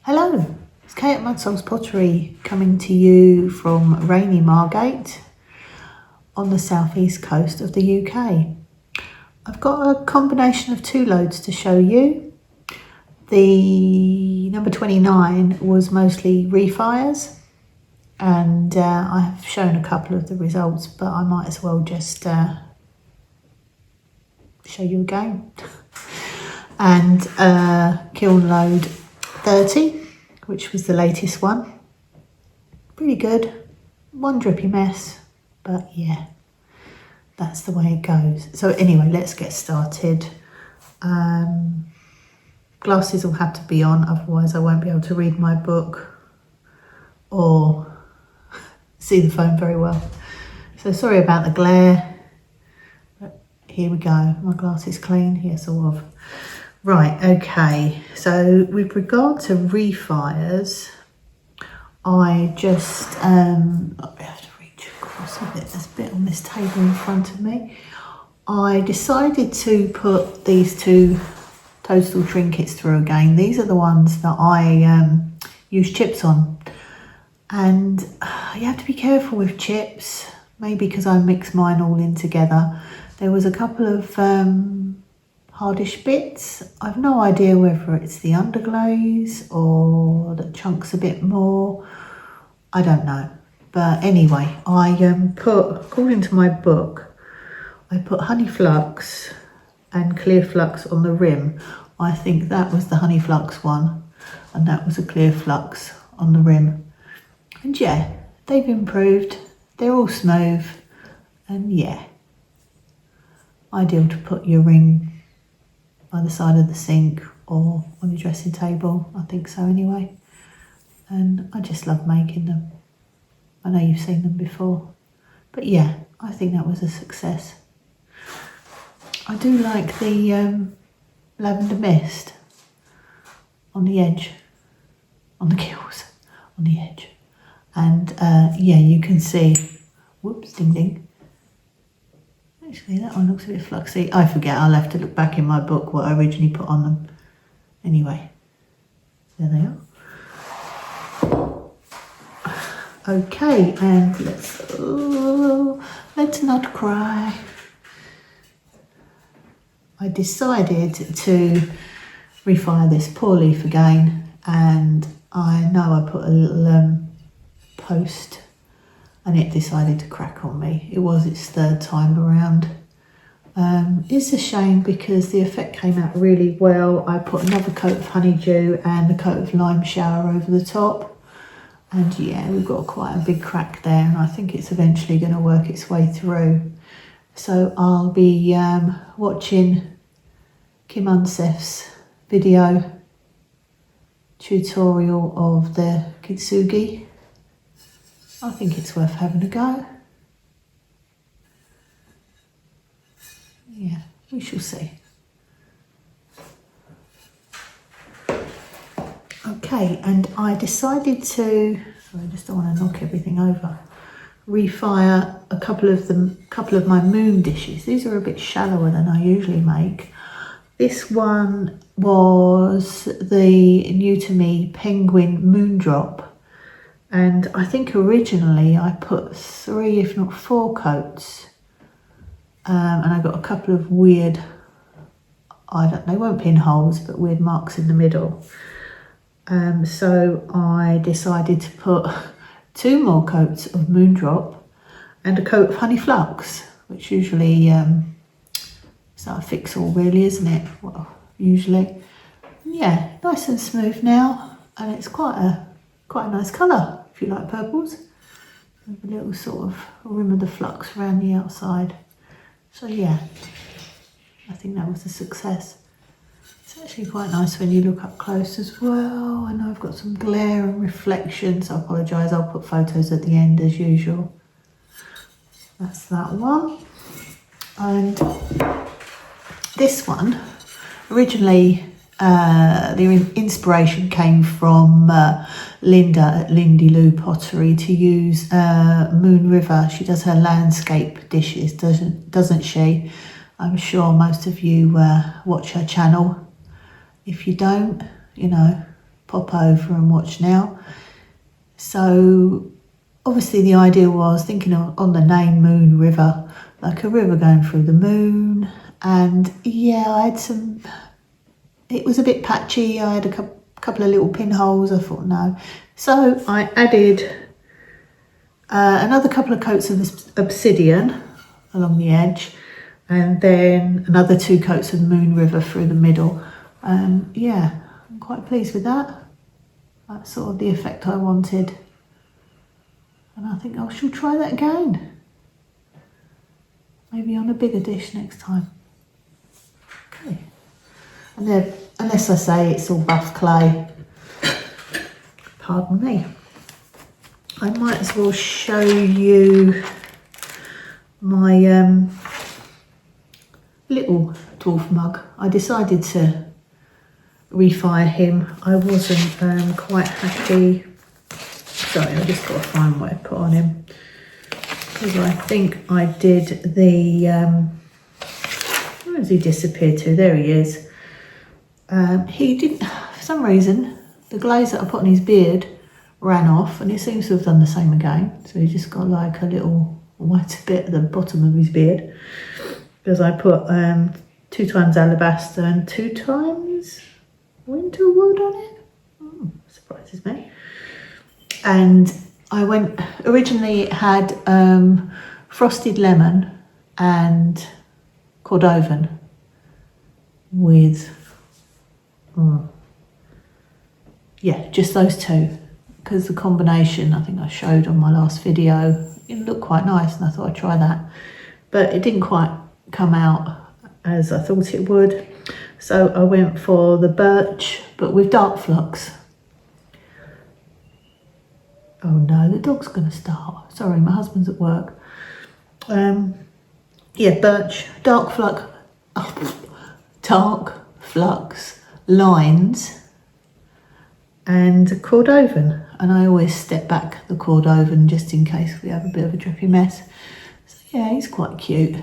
Hello, it's Kate at Mudsouls Pottery coming to you from rainy Margate on the southeast coast of the UK. I've got a combination of two loads to show you. The number 29 was mostly refires and I have shown a couple of the results, but I might as well just show you again. And kiln load 30, which was the latest one. Pretty good. One drippy mess, but yeah, that's the way it goes. So anyway, let's get started. Glasses will have to be on, otherwise I won't be able to read my book or see the phone very well. So sorry about the glare, but here we go. My glass is clean, yeah, sort of. Right, okay, so with regard to refires, I just, I have to reach across a bit, there's a bit on this table in front of me. I decided to put these two Toadstool trinkets through again. These are the ones that I use chips on. And you have to be careful with chips, maybe because I mix mine all in together. There was a couple of hardish bits. I've no idea whether it's the underglaze or the chunks a bit more. I don't know. But anyway, I put, according to my book, I put honey flux and clear flux on the rim. I think that was the honey flux one and that was a clear flux on the rim. And yeah, they've improved. They're all smooth and yeah, ideal to put your ring by the side of the sink or on your dressing table. I think so anyway. And I just love making them. I know you've seen them before, but yeah, I think that was a success. I do like the lavender mist on the edge, on the gills, on the edge. And yeah, you can see, whoops, ding ding. Actually, that one looks a bit fluxy. I forget, I'll have to look back in my book what I originally put on them. Anyway, there they are. Okay, and let's not cry. I decided to refire this poor leaf again, and I know I put a little post and it decided to crack on me. It was its third time around. It's a shame because the effect came out really well. I put another coat of honeydew and a coat of lime shower over the top. And yeah, we've got quite a big crack there and I think it's eventually going to work its way through. So I'll be watching Kim Unseth's video tutorial of the kintsugi. I think it's worth having a go. Yeah, we shall see. Okay, and I decided to, sorry, I just don't want to knock everything over, refire a couple of my moon dishes. These are a bit shallower than I usually make. This one was the new to me Penguin Moondrop. And I think originally I put 3, if not 4 coats. And I got a couple of weird, they weren't pinholes, but weird marks in the middle. So I decided to put 2 more coats of Moondrop and a coat of Honey Flux, which usually is like a fix-all really, isn't it? Well, usually. Yeah, nice and smooth now, and it's quite a nice colour if you like purples. With a little sort of rim of the flux around the outside. So yeah, I think that was a success. It's actually quite nice when you look up close as well. I know I've got some glare and reflection, so I apologise. I'll put photos at the end as usual. That's that one. And this one, originally the inspiration came from Linda at Lindy Lou Pottery to use Moon River. She does her landscape dishes, doesn't she? I'm sure most of you watch her channel. If you don't, you know, pop over and watch now. So obviously the idea was thinking on the name Moon River, like a river going through the moon. And yeah, I had it was a bit patchy. I had a couple of little pinholes. I thought no. So I added another couple of coats of obsidian along the edge, and then another 2 coats of Moon River through the middle. Yeah, I'm quite pleased with that. That's sort of the effect I wanted. And I think I shall try that again. Maybe on a bigger dish next time. Okay. And then, unless I say it's all buff clay, pardon me. I might as well show you my little dwarf mug. I decided to refire him. I wasn't quite happy. Sorry, I just got to find what I put on him, because I think I did the where has he disappeared to? There he is. He didn't, for some reason, the glaze that I put on his beard ran off, and he seems to have done the same again. So he just got like a little white bit at the bottom of his beard, because I put 2 times alabaster and 2 times winter wood on it. Surprises me. And I went, originally it had frosted lemon and cordovan with, yeah, just those 2. Because the combination, I think I showed on my last video, it looked quite nice, and I thought I'd try that. But it didn't quite come out as I thought it would. So I went for the birch, but with dark flux. Oh no, the dog's going to start. Sorry, my husband's at work. Yeah, birch, dark flux lines, and cordovan. And I always step back the cordovan just in case we have a bit of a drippy mess. So yeah, he's quite cute,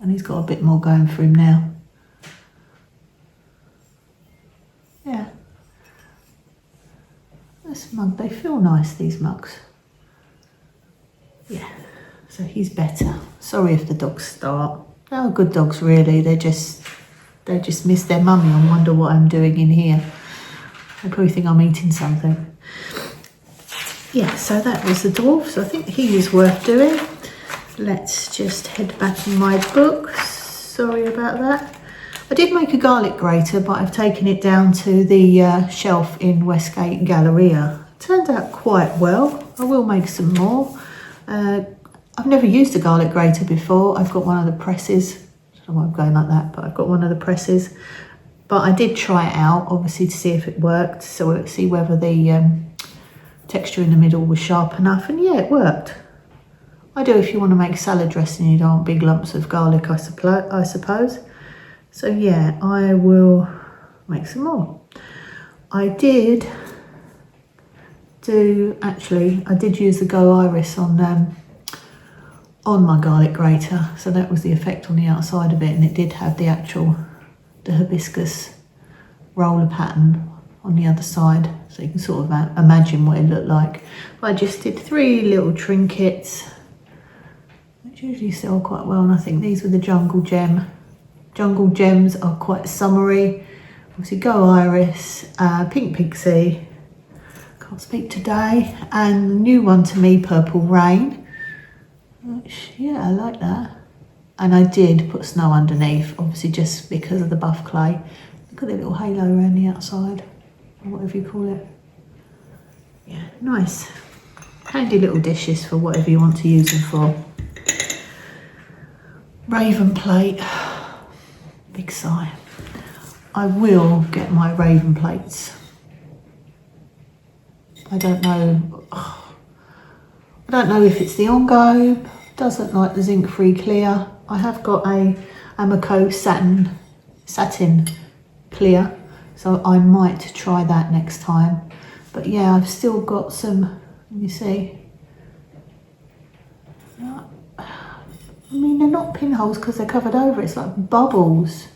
and he's got a bit more going for him now. Yeah. This mug, they feel nice, these mugs. Yeah, so he's better. Sorry if the dogs start. They're good dogs really, they just miss their mummy and wonder what I'm doing in here. They probably think I'm eating something. Yeah, so that was the dwarf, so I think he was worth doing. Let's just head back to my books. Sorry about that. I did make a garlic grater, but I've taken it down to the shelf in Westgate Galleria. Turned out quite well. I will make some more. I've never used a garlic grater before. I've got one of the presses. I don't know why I'm going like that, but I've got one of the presses. But I did try it out, obviously, to see if it worked. So we'll see whether the texture in the middle was sharp enough. And yeah, it worked. I do if you want to make salad dressing, you don't want big lumps of garlic, I suppose. So yeah, I will make some more. I did use the Go Iris on my garlic grater, so that was the effect on the outside of it, and it did have the hibiscus roller pattern on the other side, so you can sort of imagine what it looked like. I just did 3 little trinkets, which usually sell quite well, and I think these were the Jungle Gem. Jungle Gems are quite summery. Obviously Go Iris, Pink Pixie, can't speak today, and the new one to me, Purple Rain, which, yeah, I like that. And I did put snow underneath, obviously just because of the buff clay. Look at the little halo around the outside, or whatever you call it. Yeah, nice. Handy little dishes for whatever you want to use them for. Raven plate. Big sigh. I will get my Raven plates. I don't know if it's the Ongo. Doesn't like the zinc free clear. I have got a Amaco satin clear, so I might try that next time. But yeah, I've still got some, let me see. I mean, they're not pinholes because they're covered over, it's like bubbles.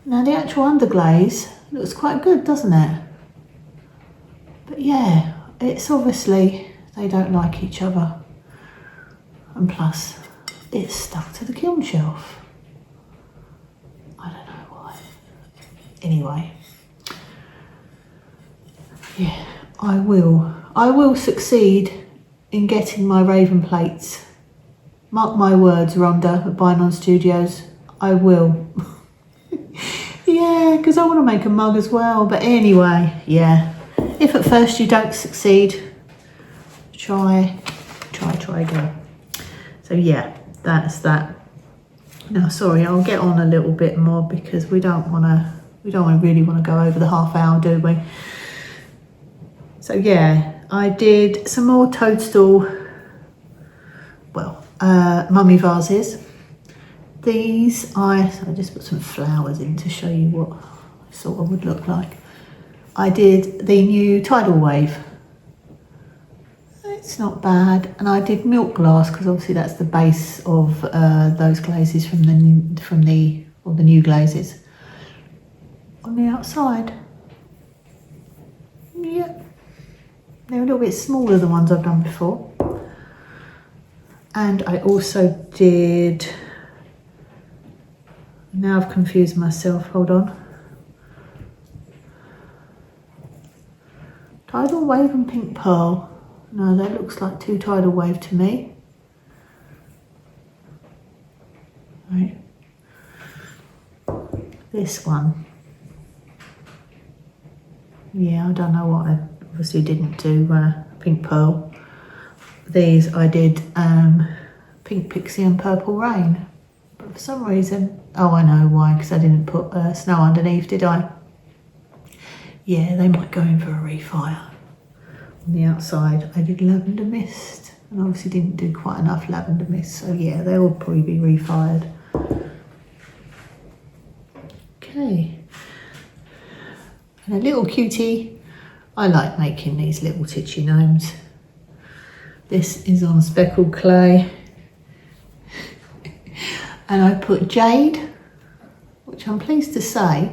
Now the actual underglaze looks quite good, doesn't it? But yeah, it's obviously they don't like each other, and plus it's stuck to the kiln shelf. I don't know why. Anyway, yeah, I will succeed in getting my Raven plates. Mark my words, Rhonda at Bynnon Studios, I will. Yeah, because I want to make a mug as well. But anyway, yeah, if at first you don't succeed, try again. So yeah, that's that. Now, sorry, I'll get on a little bit more because we don't really want to go over the half hour, do we? So yeah, I did some more toadstool, mummy vases. These I just put some flowers in to show you what sort of would look like. I did the new Tidal Wave. It's not bad, and I did milk glass because obviously that's the base of those glazes from the new glazes. On the outside, yeah, they're a little bit smaller than the ones I've done before. And I also did. Now I've confused myself. Hold on. Tidal Wave and Pink Pearl. No, that looks like two Tidal Wave to me. Right. This one. Yeah, I don't know what I obviously didn't do Pink Pearl. These I did Pink Pixie and Purple Rain. But for some reason, oh, I know why, because I didn't put snow underneath, did I? Yeah, they might go in for a refire. On the outside, I did Lavender Mist, and obviously didn't do quite enough Lavender Mist, so yeah, they will probably be refired. Okay. And a little cutie. I like making these little titchy gnomes. This is on speckled clay. And I put jade, which I'm pleased to say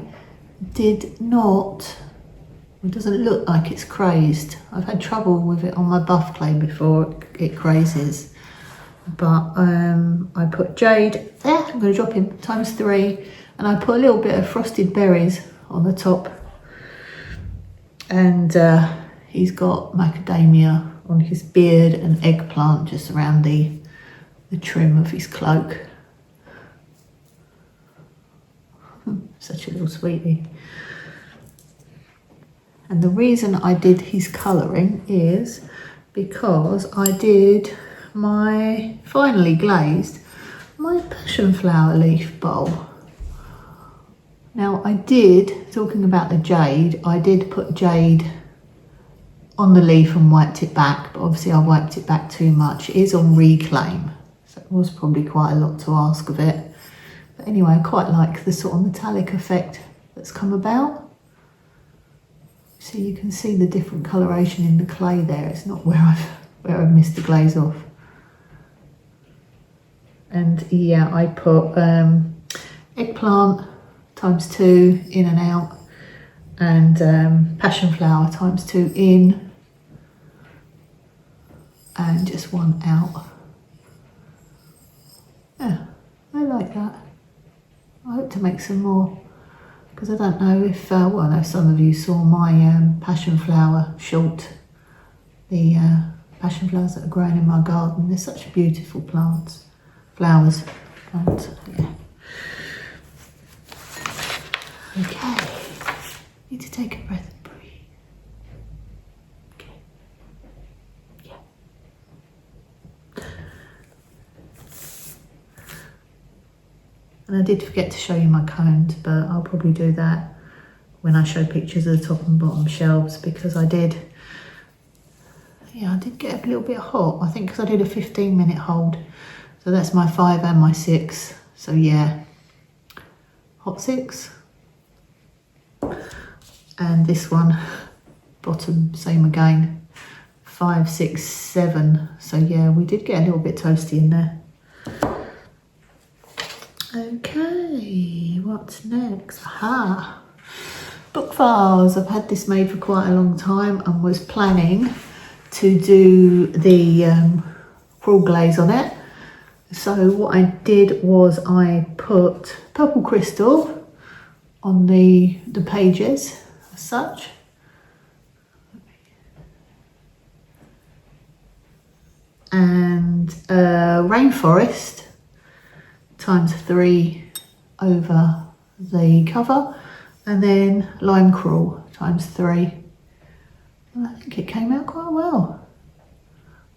did not, it doesn't look like it's crazed. I've had trouble with it on my buff clay before it crazes. But I put jade there, I'm going to drop him ×3, and I put a little bit of frosted berries on the top. And he's got macadamia on his beard and eggplant just around the trim of his cloak. Such a little sweetie. And the reason I did his colouring is because I did finally glazed my passion flower leaf bowl. Now I did, talking about the jade, I did put jade on the leaf and wiped it back, but obviously I wiped it back too much. It is on Reclaim, so it was probably quite a lot to ask of it. But anyway, I quite like the sort of metallic effect that's come about. So you can see the different coloration in the clay there. It's not where I've missed the glaze off. And yeah, I put eggplant ×2 in and out, and passion flower ×2 in and just one out. Yeah, I like that. I hope to make some more, because I don't know if, well, I know some of you saw my passion flower short, the passion flowers that are growing in my garden. They're such beautiful flowers, and yeah. Okay, need to take a breath and breathe. Okay, yeah. And I did forget to show you my cones, but I'll probably do that when I show pictures of the top and bottom shelves, because I did get a little bit hot, I think, because I did a 15-minute hold. So that's my 5 and my 6. So yeah, hot 6. And this one, bottom, same again, 5, 6, 7. So yeah, we did get a little bit toasty in there. Okay, what's next? Aha! Book vase. I've had this made for quite a long time and was planning to do the crawl glaze on it. So what I did was I put purple crystal on the pages as such. And rainforest ×3 over the cover, and then lime crawl ×3. And I think it came out quite well.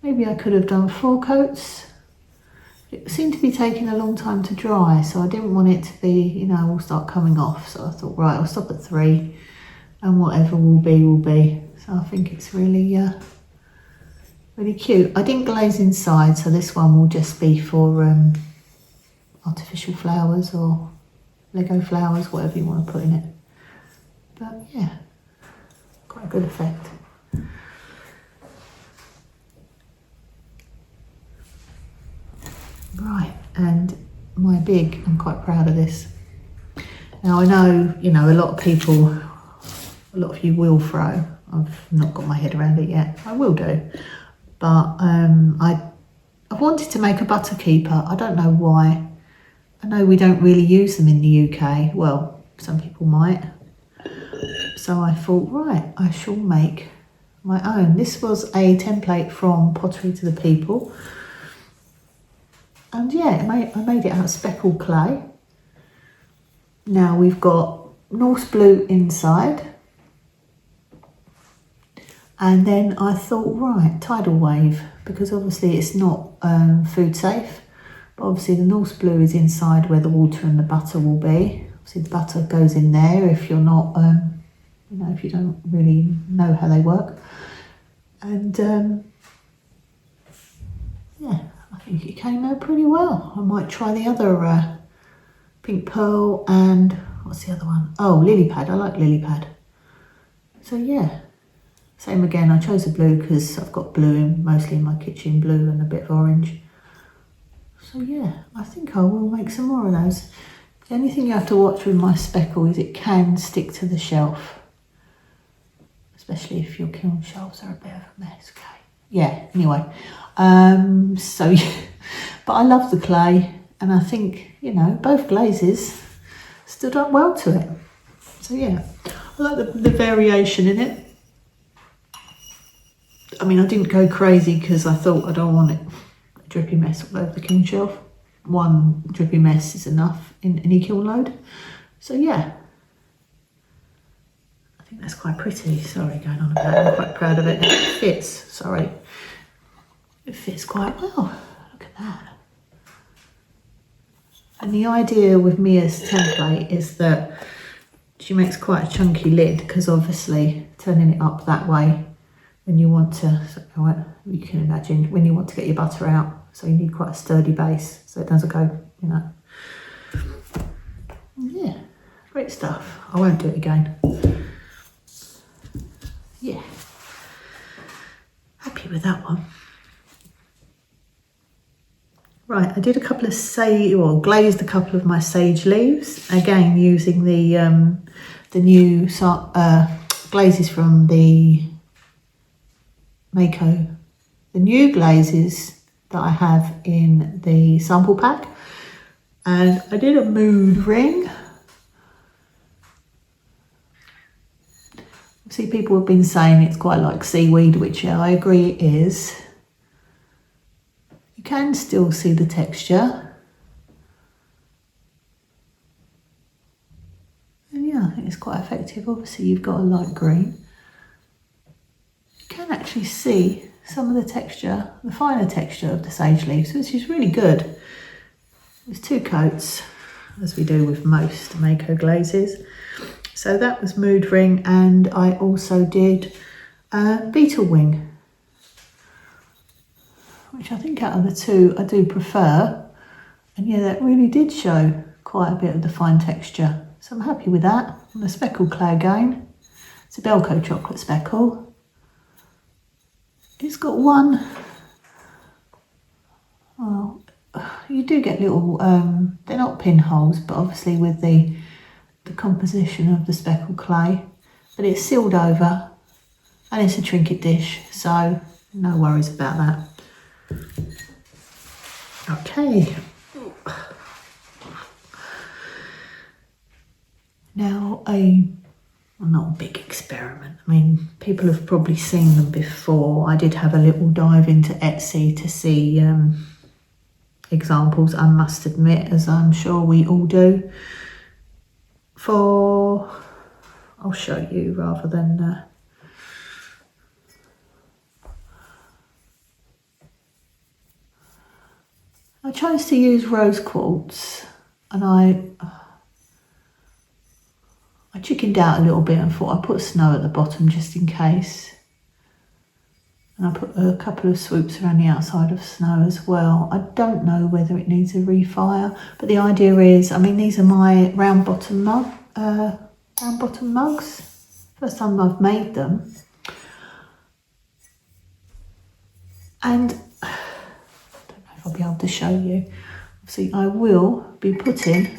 Maybe I could have done 4 coats. It seemed to be taking a long time to dry, so I didn't want it to be, you know, all start coming off. So I thought, right, I'll stop at 3 and whatever will be, will be. So I think it's really, really cute. I didn't glaze inside, so this one will just be for artificial flowers or Lego flowers, whatever you want to put in it. But yeah, quite a good effect. Right, and my big, I'm quite proud of this. Now I know, you know, a lot of people, a lot of you will throw. I've not got my head around it yet. I will do. But I wanted to make a butter keeper. I don't know why. I know we don't really use them in the UK. Well, some people might. So I thought, right, I shall make my own. This was a template from Pottery to the People. And yeah, I made it out of speckled clay. Now we've got Norse blue inside. And then I thought, right, tidal wave, because obviously it's not food safe. But obviously the Norse blue is inside where the water and the butter will be. Obviously the butter goes in there if you're not, you know, if you don't really know how they work. And yeah, I think it came out pretty well. I might try the other pink pearl and what's the other one? Oh, lily pad. I like lily pad. So yeah, same again. I chose the blue because I've got blue mostly in my kitchen, blue and a bit of orange. So yeah, I think I will make some more of those. The only thing you have to watch with my speckle is it can stick to the shelf, especially if your kiln shelves are a bit of a mess. Okay. Yeah. Anyway, so yeah, but I love the clay, and I think, you know, both glazes stood up well to it. So yeah, I like the variation in it. I mean, I didn't go crazy because I thought I don't want it a drippy mess all over the kiln shelf. One drippy mess is enough in any kiln load. So yeah, I think that's quite pretty. Sorry, going on about it. I'm quite proud of it. It fits, sorry. It fits quite well. Look at that. And the idea with Mia's template is that she makes quite a chunky lid, because obviously turning it up that way when you want to, you can imagine, when you want to get your butter out, so you need quite a sturdy base so it doesn't go, you know. Yeah, great stuff. I won't do it again. Yeah, happy with that one. Right, I did a couple of glazed a couple of my sage leaves, again using the new glazes from the Mako, the new glazes that I have in the sample pack. And I did a mood ring. See, people have been saying it's quite like seaweed, which yeah, I agree it is. You can still see the texture. And yeah, I think it's quite effective. Obviously you've got a light green. You can actually see some of the texture, the finer texture of the sage leaves, which is really good. There's 2 coats, as we do with most Mako glazes. So that was mood ring, and I also did beetle wing, which I think out of the 2 I do prefer. And yeah, that really did show quite a bit of the fine texture. So I'm happy with that. And the speckled clay again. It's a Belco chocolate speckle. It's got one, well, you do get little, they're not pinholes, but obviously with the the composition of the speckled clay, but it's sealed over and it's a trinket dish, so no worries about that. Okay. Now not a big experiment. I mean, people have probably seen them before. I did have a little dive into Etsy to see examples, I must admit, as I'm sure we all do. I'll show you rather than I chose to use rose quartz, and I chickened out a little bit and thought I'd put snow at the bottom just in case. And I put a couple of swoops around the outside of snow as well. I don't know whether it needs a refire, but the idea is, I mean, these are my round bottom mugs. First time I've made them. And I don't know if I'll be able to show you. See, I will be putting,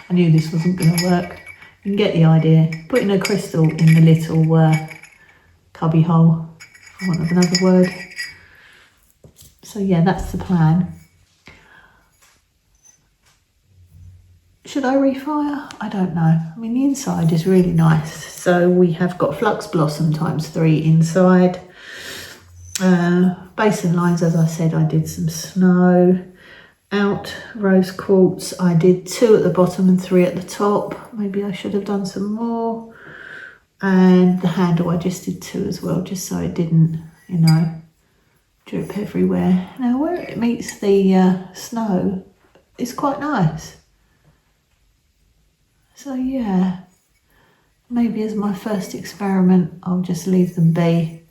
I knew this wasn't going to work. You can get the idea. Putting a crystal in the little cubby hole, for want of another word. So yeah, that's the plan. Should I refire? I don't know. I mean, the inside is really nice. So we have got Flux Blossom ×3 inside. Basin lines, as I said, I did some snow. Out rose quartz, I did 2 at the bottom and 3 at the top. Maybe I should have done some more. And the handle, I just did 2 as well, just so it didn't, you know, drip everywhere. Now where it meets the snow, it's quite nice. So yeah, maybe as my first experiment, I'll just leave them be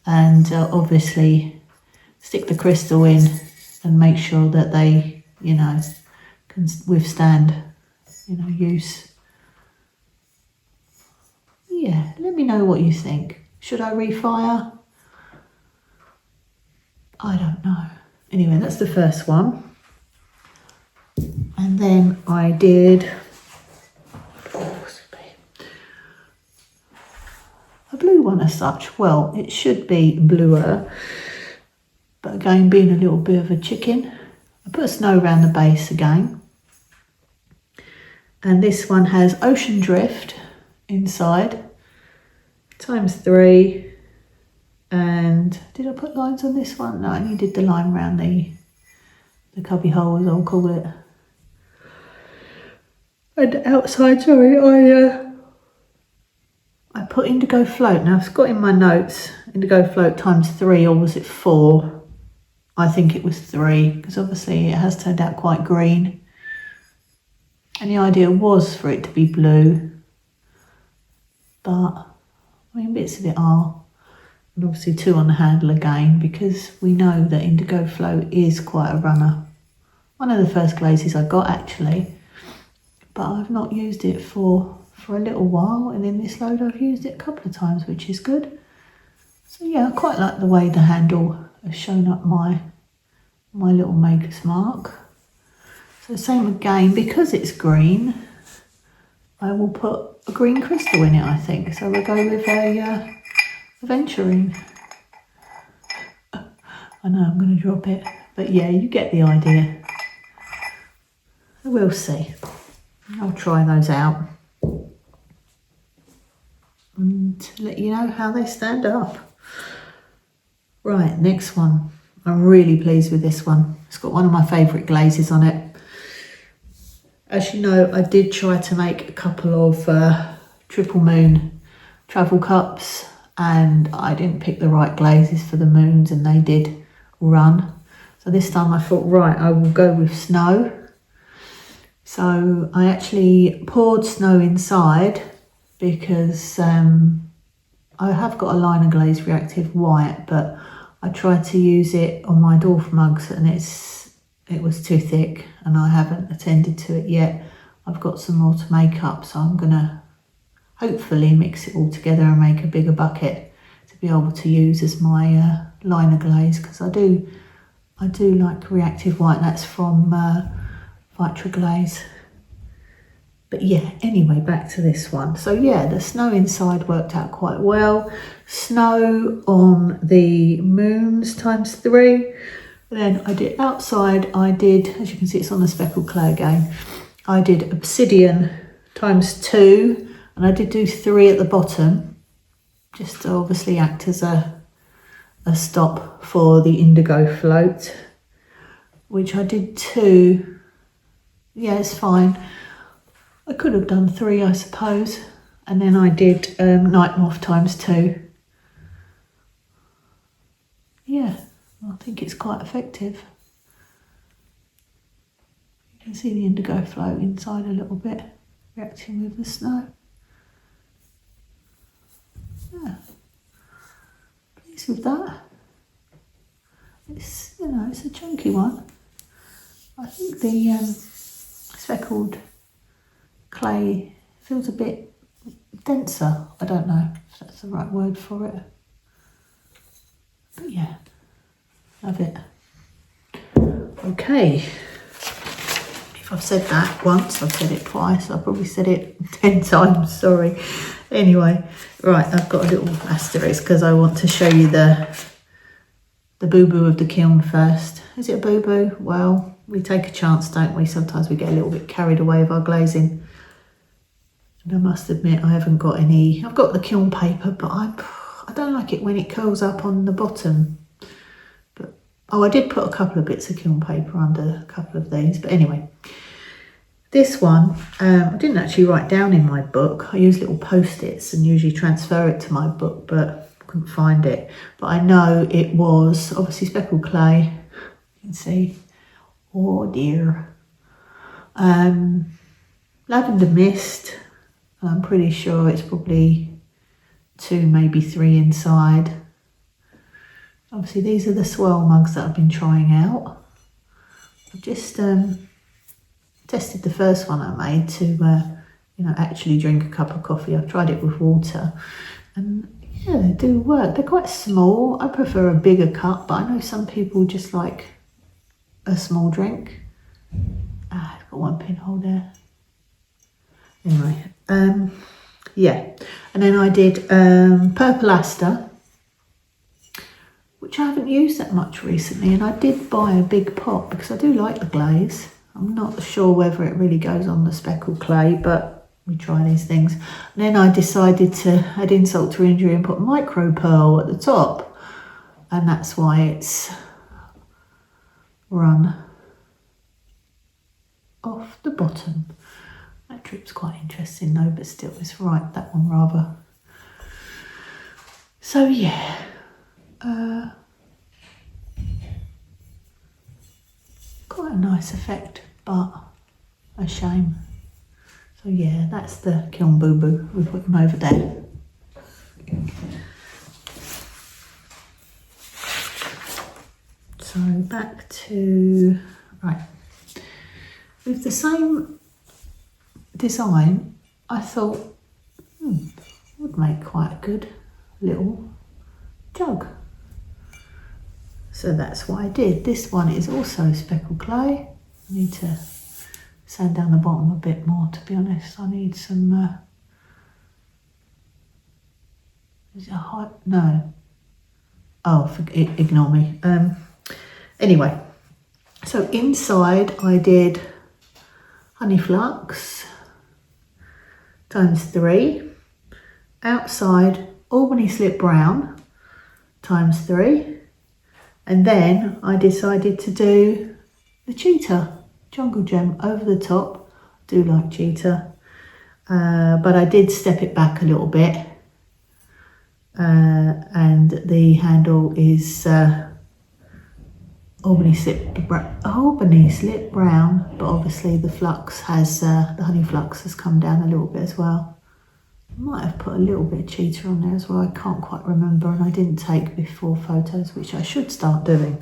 and obviously stick the crystal in and make sure that they, you know, can withstand, you know, use. Yeah, let me know what you think. Should I refire? I don't know. Anyway, that's the first one. And then I did a blue one as such. Well, it should be bluer. But again, being a little bit of a chicken, I put snow around the base again. And this one has Ocean Drift inside, ×3. And did I put lines on this one? No, I only did the line around the cubby hole, as I'll call it. And outside, sorry, I put Indigo Float. Now I've got in my notes, Indigo Float ×3, or was it 4? I think it was 3, because obviously it has turned out quite green. And the idea was for it to be blue. But, I mean, bits of it are. And obviously 2 on the handle again, because we know that Indigo Float is quite a runner. One of the first glazes I got, actually. But I've not used it for a little while. And in this load I've used it a couple of times, which is good. So yeah, I quite like the way the handle has shown up my little maker's mark. So same again, because it's green, I will put a green crystal in it, I think. So we'll go with a aventurine. I know I'm going to drop it, but yeah, you get the idea. We'll see. I'll try those out and let you know how they stand up. Right, next one. I'm really pleased with this one. It's got one of my favourite glazes on it. As you know, I did try to make a couple of triple moon travel cups, and I didn't pick the right glazes for the moons, and they did run. So this time I thought, right, I will go with snow. So I actually poured snow inside because I have got a liner glaze reactive white, but I tried to use it on my dwarf mugs and it was too thick and I haven't attended to it yet. I've got some more to make up, so I'm gonna hopefully mix it all together and make a bigger bucket to be able to use as my liner glaze, because I do like reactive white. That's from Vitra Glaze. But yeah, anyway, back to this one. So yeah, the snow inside worked out quite well. Snow on the moons ×3. Then I did outside, I did, as you can see, it's on the speckled clay again. I did obsidian ×2, and I did do 3 at the bottom, just to obviously act as a stop for the indigo float, which I did 2. Yeah, it's fine. I could have done 3, I suppose. And then I did Night Moth ×2. Yeah, I think it's quite effective. You can see the indigo float inside a little bit, reacting with the snow. Yeah, pleased with that. It's, you know, it's a chunky one. I think the speckled clay feels a bit denser. I don't know if that's the right word for it. But yeah, love it. Okay, if I've said that once, I've said it twice, I've probably said it 10 times, sorry. Anyway, right, I've got a little asterisk because I want to show you the boo-boo of the kiln first. Is it a boo-boo? Well, we take a chance, don't we? Sometimes we get a little bit carried away with our glazing. And I must admit, I haven't got any. I've got the kiln paper, but I don't like it when it curls up on the bottom. But oh, I did put a couple of bits of kiln paper under a couple of these. But anyway, this one, I didn't actually write down in my book. I use little post-its and usually transfer it to my book, but couldn't find it. But I know it was obviously speckled clay. You can see. Oh dear. Lavender mist. I'm pretty sure it's probably 2, maybe 3 inside. Obviously these are the swirl mugs that I've been trying out. I've just tested the first one I made to you know, actually drink a cup of coffee. I've tried it with water and yeah, they do work. They're quite small. I prefer a bigger cup, but I know some people just like a small drink. Ah, I've got one pinhole there. Anyway, yeah, and then I did Purple Aster, which I haven't used that much recently, and I did buy a big pot because I do like the glaze. I'm not sure whether it really goes on the speckled clay, but we try these things. And then I decided to add insult to injury and put micro pearl at the top, and that's why it's run off the bottom. That drip's quite interesting though, but still it's right, that one rather. So yeah, quite a nice effect, but a shame. So yeah, that's the kiln boo-boo. We put them over there. So back to, right, with the same design, I thought would make quite a good little jug. So that's what I did. This one is also speckled clay. I need to sand down the bottom a bit more, to be honest. I need some, is it a high, no. Oh, ignore me. Anyway, so inside I did honey flux ×3, outside Albany slip brown ×3, and then I decided to do the cheetah jungle gem over the top. I do like cheetah, but I did step it back a little bit, and the handle is Albany slip brown, but obviously the flux has the honey flux has come down a little bit as well. I might have put a little bit of cheetah on there as well. I can't quite remember, and I didn't take before photos, which I should start doing.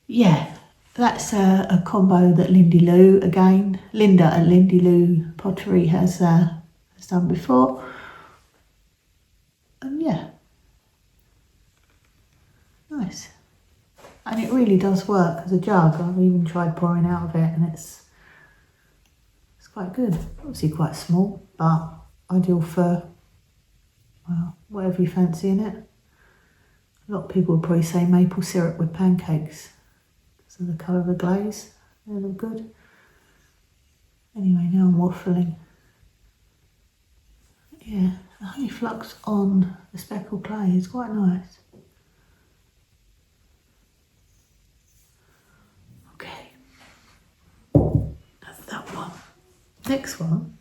Yeah, that's a combo that Linda at Lindy Lou Pottery has done before. Yeah, nice. And it really does work as a jug. I've even tried pouring out of it and it's quite good. Obviously quite small, but ideal for, well, whatever you fancy in it. A lot of people would probably say maple syrup with pancakes because of the colour of the glaze. They look good. Anyway, now I'm waffling. Yeah, the honey flux on the speckled clay is quite nice. Okay, that's that one. Next one.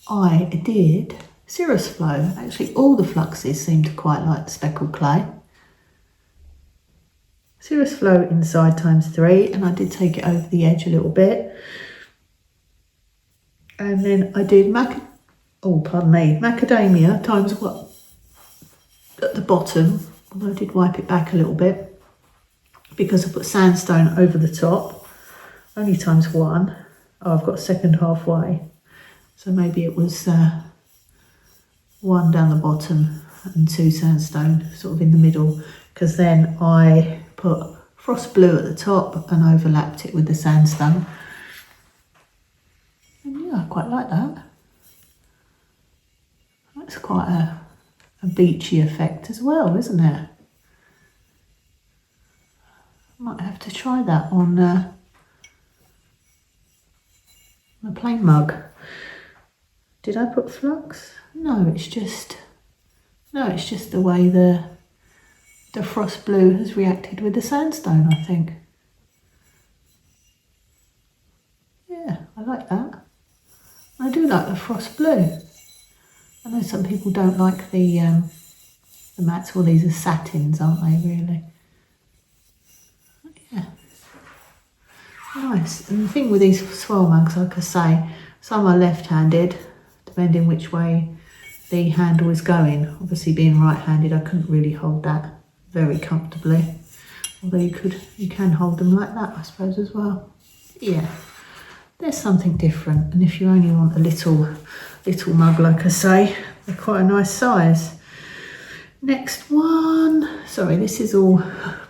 I did Cirrus Flow. Actually, all the fluxes seem to quite like the speckled clay. Cirrus Flow inside ×3, and I did take it over the edge a little bit. And then I did macadamia ×1 at the bottom, although I did wipe it back a little bit because I put sandstone over the top, only ×1. Oh, I've got second halfway. So maybe it was 1 down the bottom and 2 sandstone sort of in the middle, because then I put frost blue at the top and overlapped it with the sandstone. And yeah, I quite like that. That's quite a beachy effect as well, isn't it? I might have to try that on a plain mug. Did I put flux? No, it's just the way the frost blue has reacted with the sandstone, I think. Yeah, I like that. I do like the frost blue. I know some people don't like the mats. Well, these are satins, aren't they, really? Yeah. Nice. And the thing with these swirl mugs, like I say, some are left-handed, depending which way the handle is going. Obviously, being right-handed, I couldn't really hold that very comfortably. Although you can hold them like that, I suppose, as well. Yeah, there's something different. And if you only want a little mug, like I say, they're quite a nice size. Next one. Sorry, this is all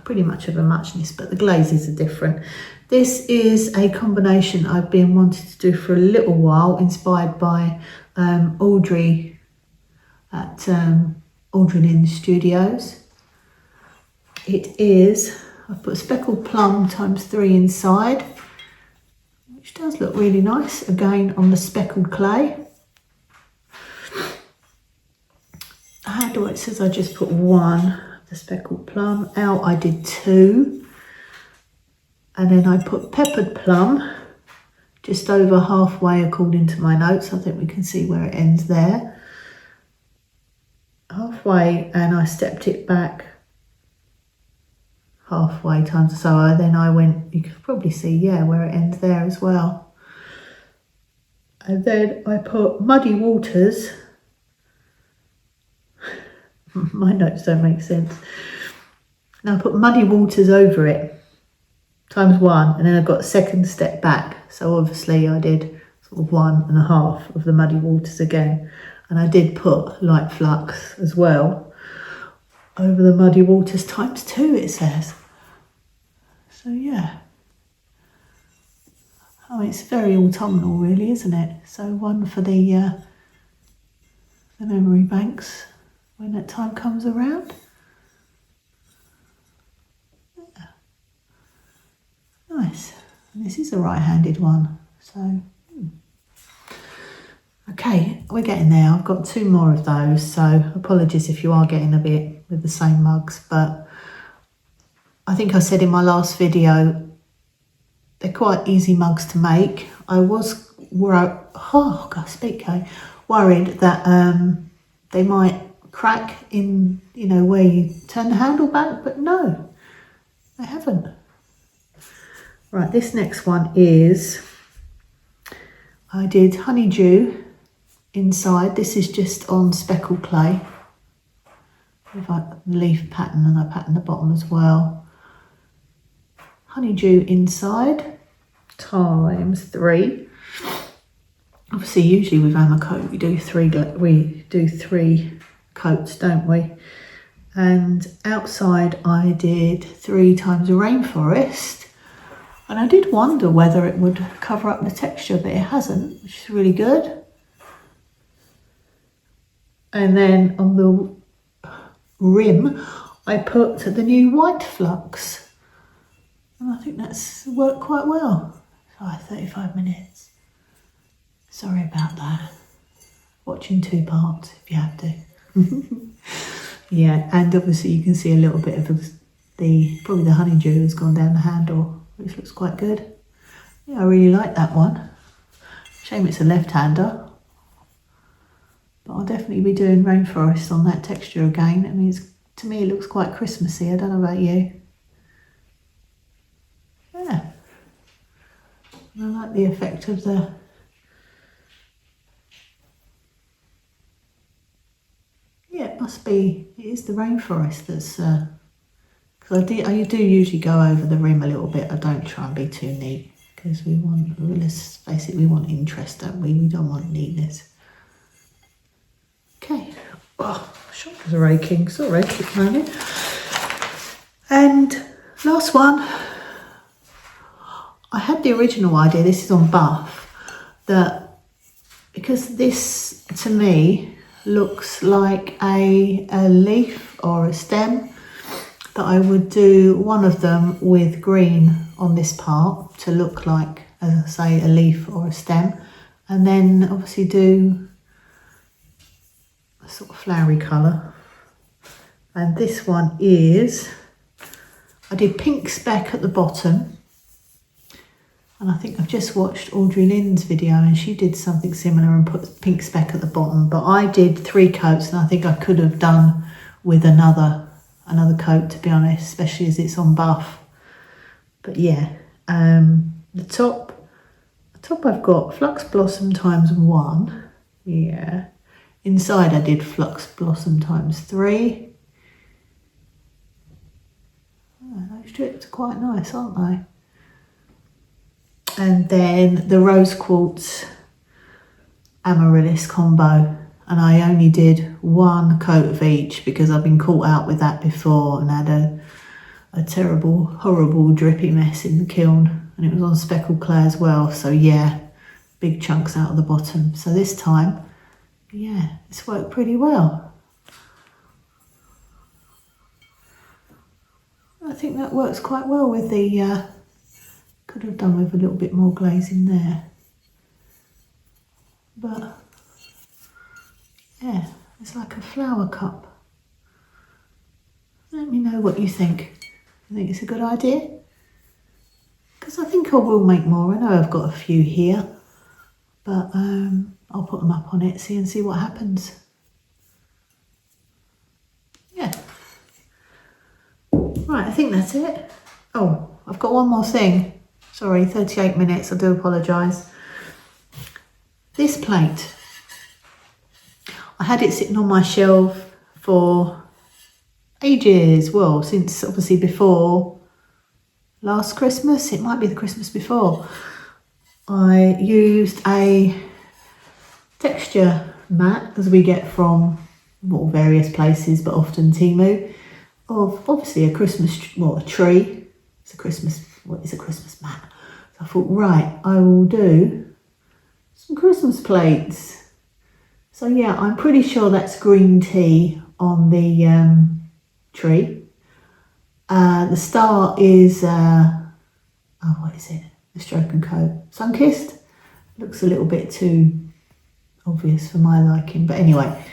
pretty much of a muchness, but the glazes are different. This is a combination I've been wanting to do for a little while, inspired by Audrey at Audrey Lynn Studios. It is, I've put speckled plum ×3 inside, which does look really nice, again on the speckled clay. The handle, it says I just put 1 of the speckled plum. Out I did 2. And then I put peppered plum just over halfway according to my notes. I think we can see where it ends there. Halfway, and I stepped it back halfway times. So then I went, you can probably see, yeah, where it ends there as well. And then I put Muddy Waters. My notes don't make sense. Now I put Muddy Waters over it, ×1, and then I got a second step back. So obviously I did sort of 1.5 of the Muddy Waters again. And I did put Light Flux as well over the Muddy Waters ×2, it says. So yeah. Oh, it's very autumnal really, isn't it? So one for the memory banks when that time comes around. Yeah. Nice. And this is a right-handed one, so okay, we're getting there. I've got 2 more of those, so apologies if you are getting a bit with the same mugs, but I think I said in my last video, they're quite easy mugs to make. I was worried that they might crack in, you know, where you turn the handle back, but no, they haven't. Right, this next one is, I did Honeydew inside. This is just on speckled clay with like leaf pattern, and I patterned the bottom as well. Honeydew inside ×3. Obviously, usually with Amacoat we do three coats, don't we? And outside I did 3 times a rainforest, and I did wonder whether it would cover up the texture, but it hasn't, which is really good. And then on the rim I put the new white flux, and I think that's worked quite well. So 35 minutes. Sorry about that. Watch in 2 parts if you have to. Yeah, and obviously you can see a little bit of probably the honeydew has gone down the handle, which looks quite good. Yeah, I really like that one. Shame it's a left-hander. But I'll definitely be doing rainforest on that texture again. I mean, to me it looks quite Christmassy. I don't know about you. Yeah. I like the effect of the... Yeah, it must be, it is the rainforest that's... Because I do usually go over the rim a little bit. I don't try and be too neat, because let's face it, we want interest, don't we? We don't want neatness. Okay. Oh, shoulders are aching. Sorry, keep moaning. And last one. I had the original idea, this is on buff, that because this to me looks like a leaf or a stem, that I would do one of them with green on this part to look like, as I say, a leaf or a stem, and then obviously do a sort of flowery colour. And this one is, I did pink speck at the bottom, and I think I've just watched Audrey Lynn's video and she did something similar and put pink speck at the bottom, but I did 3 coats, and I think I could have done with another coat, to be honest, especially as it's on buff. But yeah, the top I've got Flux Blossom ×1. Yeah. Inside I did Flux Blossom ×3. Oh, those strips are quite nice, aren't they? And then the Rose Quartz Amaryllis combo, and I only did 1 coat of each because I've been caught out with that before and had a terrible, horrible drippy mess in the kiln, and it was on speckled clay as well, so yeah, big chunks out of the bottom. So this time, yeah, it's worked pretty well. I think that works quite well with the, could have done with a little bit more glaze in there, but yeah, it's like a flower cup. Let me know what you think. I think it's a good idea, because I think I will make more. I know I've got a few here, but I'll put them up on Etsy and see what happens. Yeah. Right, I think that's it. Oh, I've got one more thing. Sorry, 38 minutes, I do apologise. This plate, I had it sitting on my shelf for ages. Well, since obviously before last Christmas, it might be the Christmas before. I used a texture mat, as we get from various places, but often Temu, of obviously a Christmas, a tree. It's a Christmas mat. So I thought, right, I will do some Christmas plates. So yeah, I'm pretty sure that's green tea on the tree. The star is, what is it? The Stroke and Co. Sunkissed. Looks a little bit too obvious for my liking, but anyway,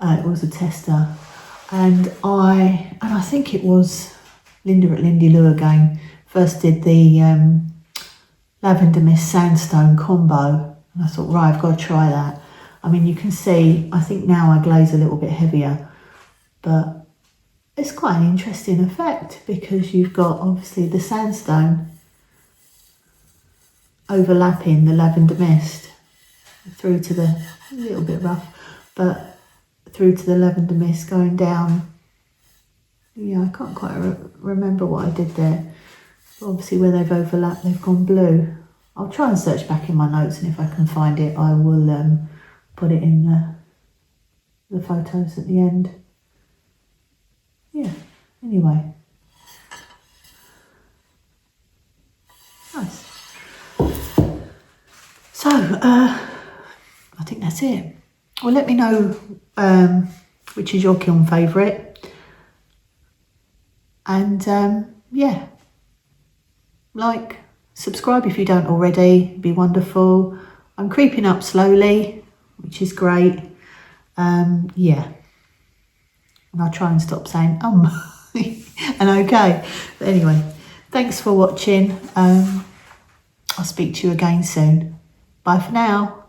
it was a tester, and I think it was Linda at Lindy Lou again first did the Lavender Mist Sandstone combo, and I thought, right, I've got to try that. I mean, you can see, I think now I glaze a little bit heavier, but it's quite an interesting effect because you've got obviously the sandstone overlapping the lavender mist through to the, a little bit rough, but through to the lavender mist going down. Yeah, I can't quite remember what I did there. But obviously where they've overlapped, they've gone blue. I'll try and search back in my notes, and if I can find it, I will put it in the photos at the end. Yeah, anyway. Nice. So, I think that's it. Well, let me know which is your kiln favourite. And yeah, like, subscribe if you don't already, it'd be wonderful. I'm creeping up slowly, which is great. Yeah. And I'll try and stop saying and okay. But anyway, thanks for watching. I'll speak to you again soon. Bye for now.